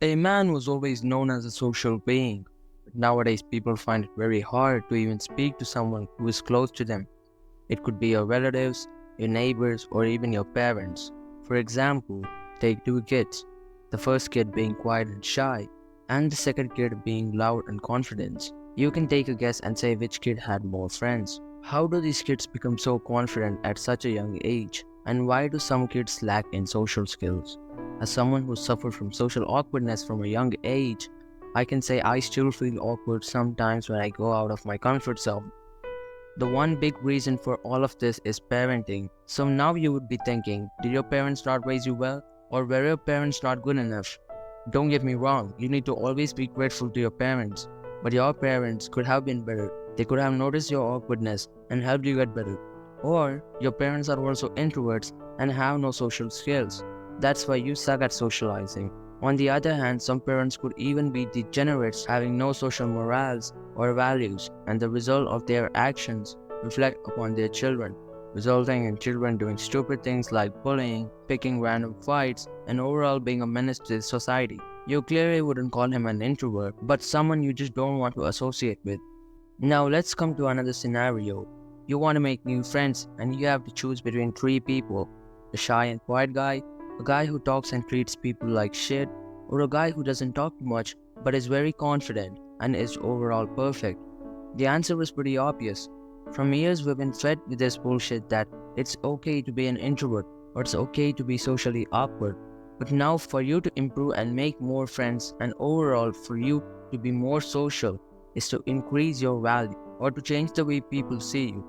A man was always known as a social being, but nowadays people find it very hard to even speak to someone who is close to them. It could be your relatives, your neighbors, or even your parents. For example, take two kids, the first kid being quiet and shy, and the second kid being loud and confident. You can take a guess and say which kid had more friends. How do these kids become so confident at such a young age? And why do some kids lack in social skills? As someone who suffered from social awkwardness from a young age, I can say I still feel awkward sometimes when I go out of my comfort zone. The one big reason for all of this is parenting. So now you would be thinking, did your parents not raise you well? Or were your parents not good enough? Don't get me wrong, you need to always be grateful to your parents. But your parents could have been better. They could have noticed your awkwardness and helped you get better. Or your parents are also introverts and have no social skills. That's why you suck at socializing. On the other hand, some parents could even be degenerates having no social morals or values, and the result of their actions reflect upon their children, resulting in children doing stupid things like bullying, picking random fights, and overall being a menace to society. You clearly wouldn't call him an introvert, but someone you just don't want to associate with. Now let's come to another scenario. You want to make new friends and you have to choose between three people: the shy and quiet guy, a guy who talks and treats people like shit, or a guy who doesn't talk much but is very confident and is overall perfect. The answer is pretty obvious. From years we've been fed with this bullshit that it's okay to be an introvert or it's okay to be socially awkward. But now for you to improve and make more friends and overall for you to be more social is to increase your value or to change the way people see you.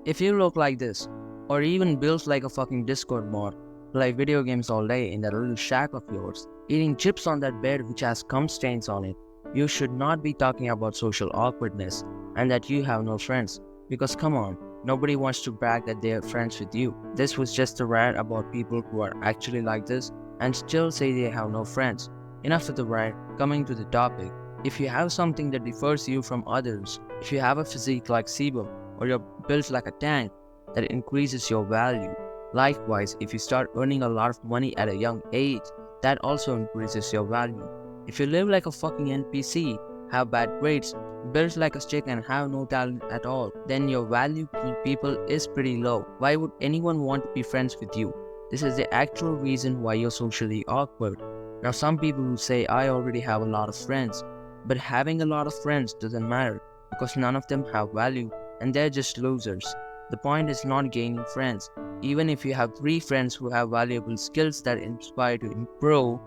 If you look like this, or even built like a fucking Discord mod, play video games all day in that little shack of yours, eating chips on that bed which has cum stains on it, you should not be talking about social awkwardness and that you have no friends. Because come on, nobody wants to brag that they are friends with you. This was just a rant about people who are actually like this and still say they have no friends. Enough of the rant, coming to the topic. If you have something that differs you from others, if you have a physique like sebum, or you're built like a tank, that increases your value. Likewise, if you start earning a lot of money at a young age, that also increases your value. If you live like a fucking NPC, have bad grades, built like a stick and have no talent at all, then your value to people is pretty low. Why would anyone want to be friends with you? This is the actual reason why you're socially awkward. Now some people will say I already have a lot of friends, but having a lot of friends doesn't matter because none of them have value and they're just losers. The point is not gaining friends. Even if you have three friends who have valuable skills that inspire to improve,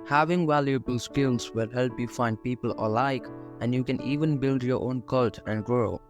having valuable skills will help you find people alike and you can even build your own cult and grow.